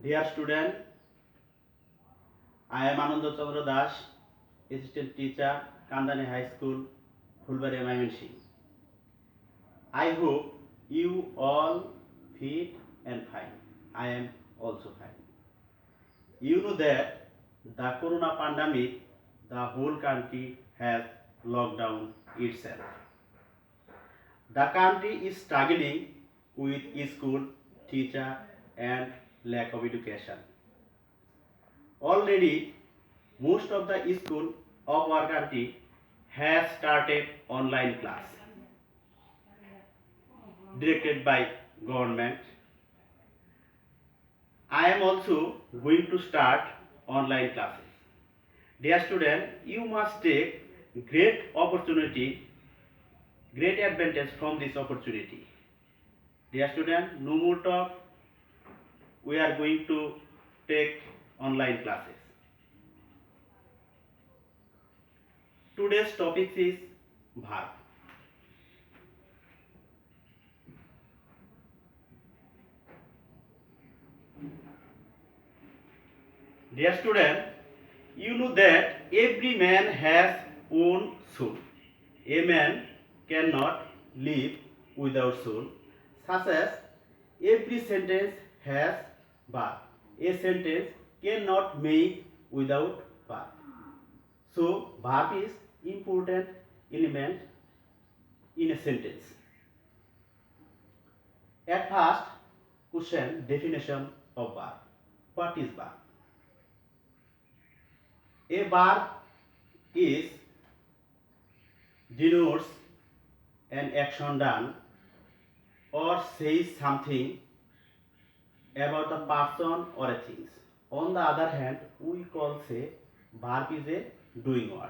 Dear student, I am Ananda Chandra Das, assistant teacher, Kandani High School, Fulbari Mymensingh. I hope you all fit and fine. I am also fine. You know that the corona pandemic, the whole country has locked down itself. The country is struggling with school, teacher, and lack of education. Already, most of the school of our country has started online class directed by government. I am also going to start online classes. Dear student, you must take great advantage from this opportunity. Dear student, no more talk. We are going to take online classes. Today's topic is verb. Dear student, you know that every man has own soul. A man cannot live without soul. Such as every sentence has verb. A sentence cannot make without verb. So verb is important element in a sentence. At first, question definition of verb. What is verb? A verb is denotes an action done or says something about a person or a thing. On the other hand, we call say verb is a doing word,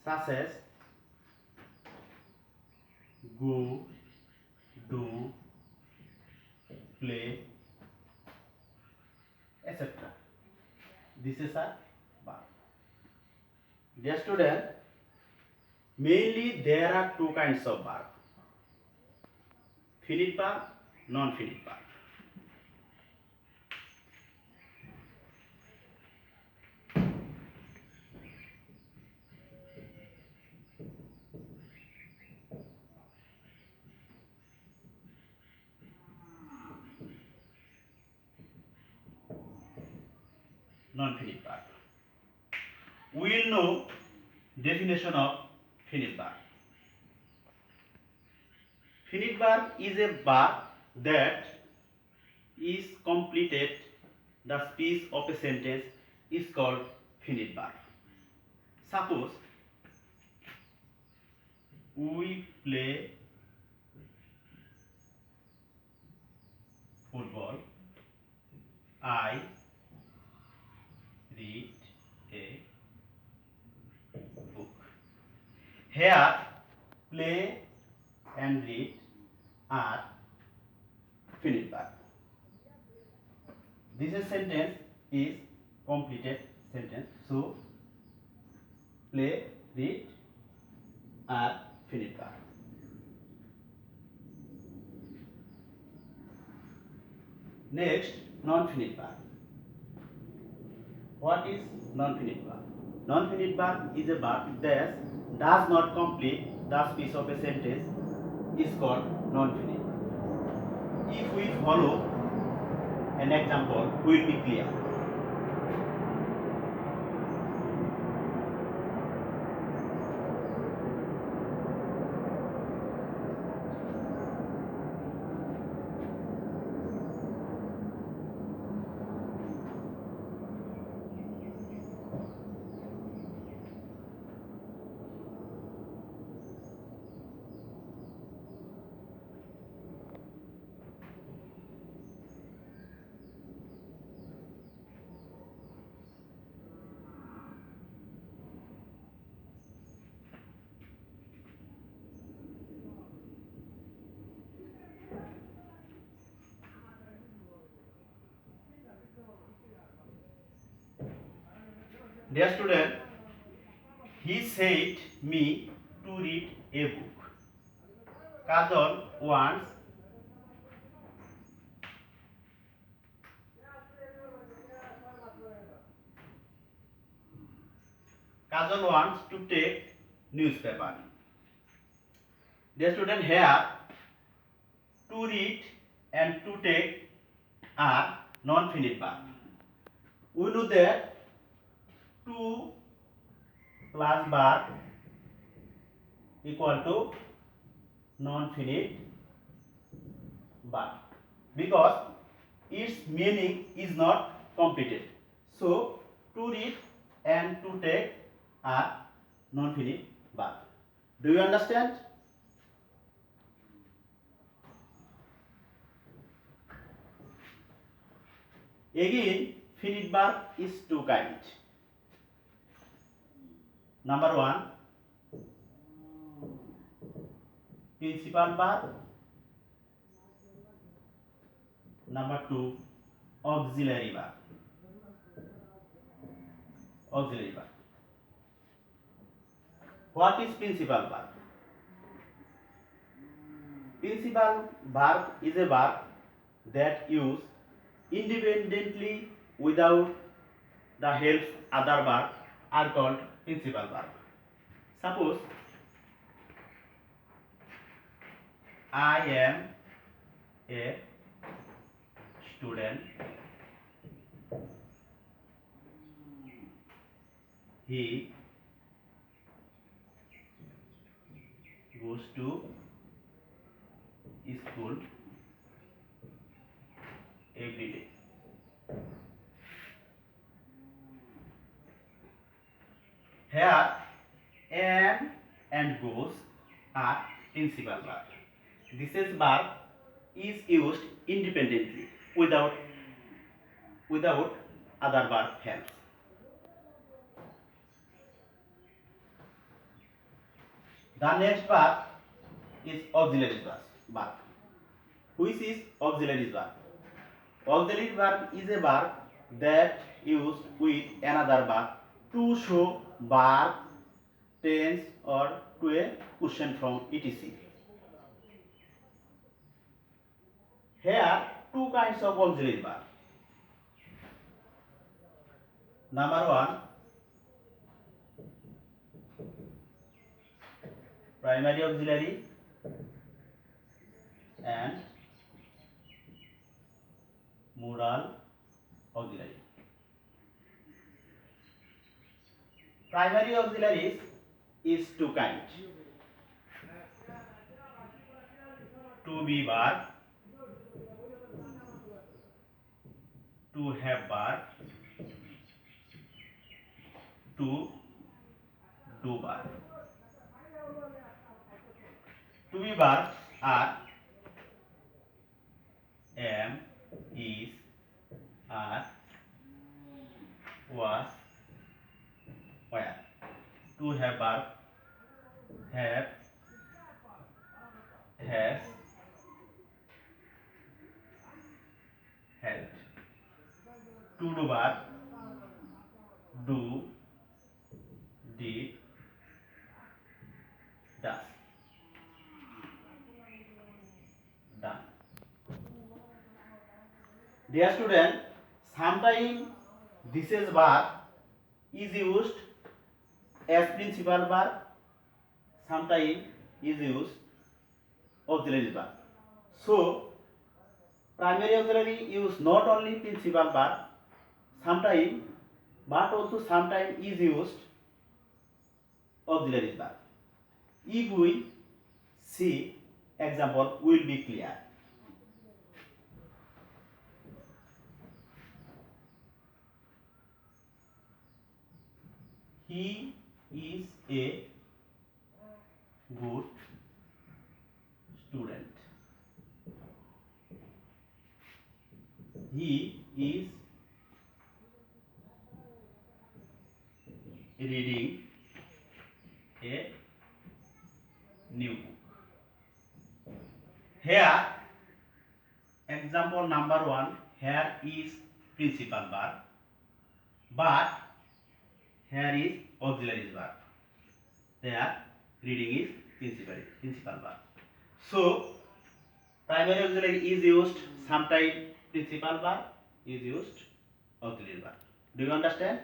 such as go, do, play, etc. This is a verb. Dear student, mainly there are two kinds of verb: finite verb, non-finite verb. Non-finite verb. We will know definition of finite verb. Finite verb is a verb that is completed. The speech of a sentence is called finite verb. Suppose we play football. I read a book. Here, play and read are finite verb. This sentence is completed sentence. So, play, read are finite verb. Next, non-finite verb. What is non-finite verb? Non-finite verb is a verb that does not complete the speech of a sentence is called non-finite. If we follow an example, will be clear. Dear student, he said me to read a book. Kajal wants Kajal wants to take newspaper. The student here to read and to take are non-finite verb. We know that to plus verb equal to non-finite verb because its meaning is not completed. So to read and to take are non-finite verb. Do you understand? Again, finite verb is two kinds. Number one, principal verb. Number two, auxiliary verb. Auxiliary verb. What is principal verb? Principal verb is a verb that used independently without the help other verbs are called principal verb. Suppose I am a student. He goes to school every day. Here am and goes are principal verb. This is verb is used independently without other verb helps. The next verb is auxiliary verb. Which is auxiliary verb? Auxiliary verb is a verb that used with another verb to show verb, tense or to a question from etc. Here two kinds of auxiliary verb. Number one, primary auxiliary and modal auxiliary. Primary auxiliaries is two kinds. To be verb, to have verb, to do verb. To be verbs are am, is, are, was, were. To have verb, have, has, helped. To do verb, do, did, does. Done. Dear student, sometimes this is verb is used as principal verb, sometimes is used auxiliary verb. So primary auxiliary use not only principal verb, sometimes but also sometimes is used auxiliary verb. If we see example, will be clear. He is a good student. He is reading a new book. Here, example number one, here is principal verb, but here is auxiliary verb. There, reading is principal verb. So, primary auxiliary is used, sometimes principal verb is used, auxiliary verb. Do you understand?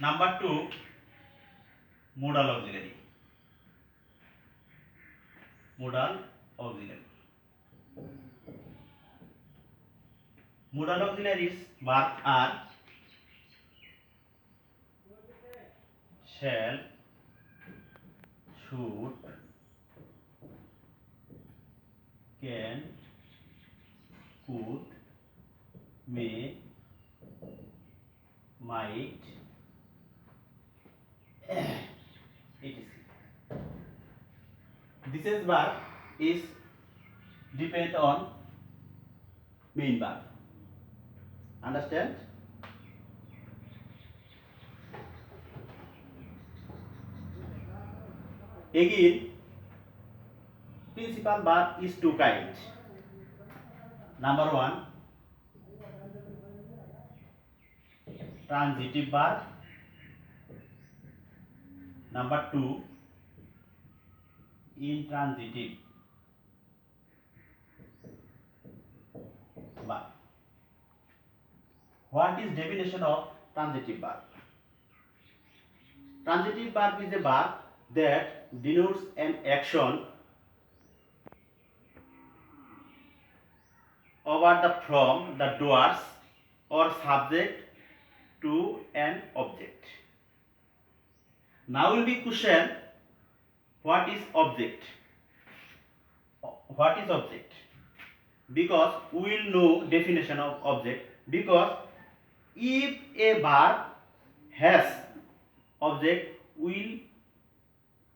Number 2, modal auxiliary. Modal auxiliary. Modal auxiliaries verbs are shall, should, can, could, may, might, etc. This is verb is depend on main verb. Understand? Again, principal verb is two kinds. Number 1, transitive verb. Number 2, intransitive verb. What is definition of transitive verb? Transitive verb is a verb that denotes an action over the from the doers or subject to an object. Now will be question, what is object? What is object? Because we will know definition of object, because if a verb has object, we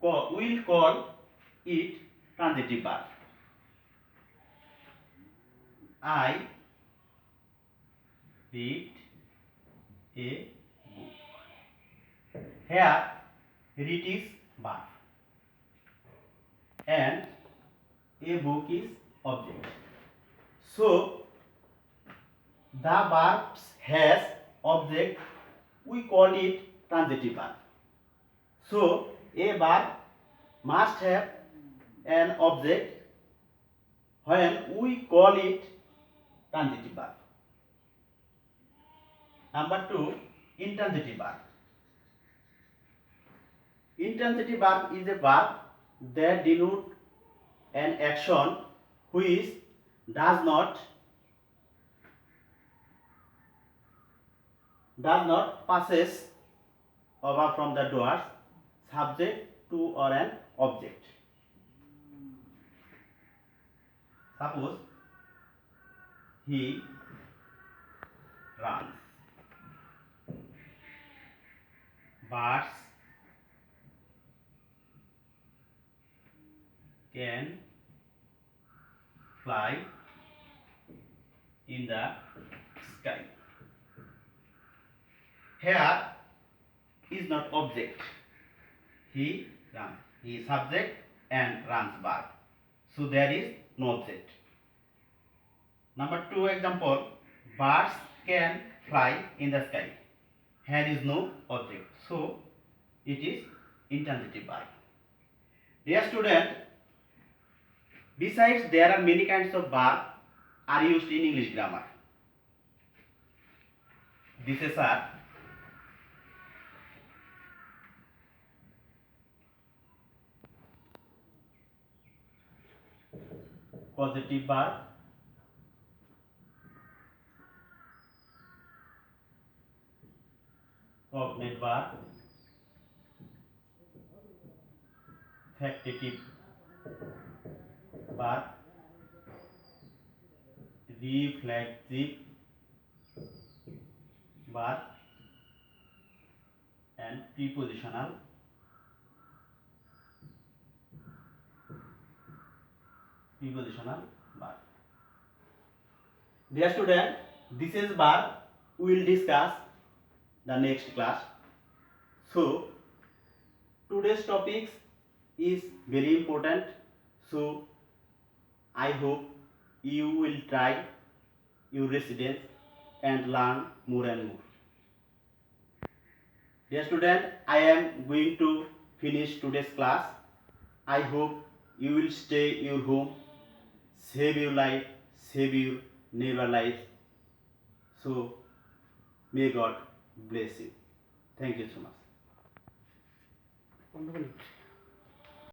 will call it transitive verb. I read a book. Here read is verb and a book is object. So the verb has object, we call it transitive verb. So a verb must have an object when we call it transitive verb. Number 2, intransitive verb. Intransitive verb is a verb that denotes an action which does not passes over from the doers, subject to or an object. Suppose he runs. Birds can fly in the sky. Here is not object. He runs. He is subject and runs verb. So there is no object. Number 2 example, birds can fly in the sky. Here is no object. So it is intransitive verb. Dear student, besides there are many kinds of verb are used in English grammar. These are causative verb, cognate verb, factitive verb, reflexive verb, and prepositional verb. Dear student, this is verb we will discuss the next class. So today's topics is very important. So I hope you will try your residence and learn more and more. Dear student, I am going to finish today's class. I hope you will stay your home, save your life, save your neighbor life. So may God bless you. Thank you so much. Wonderful.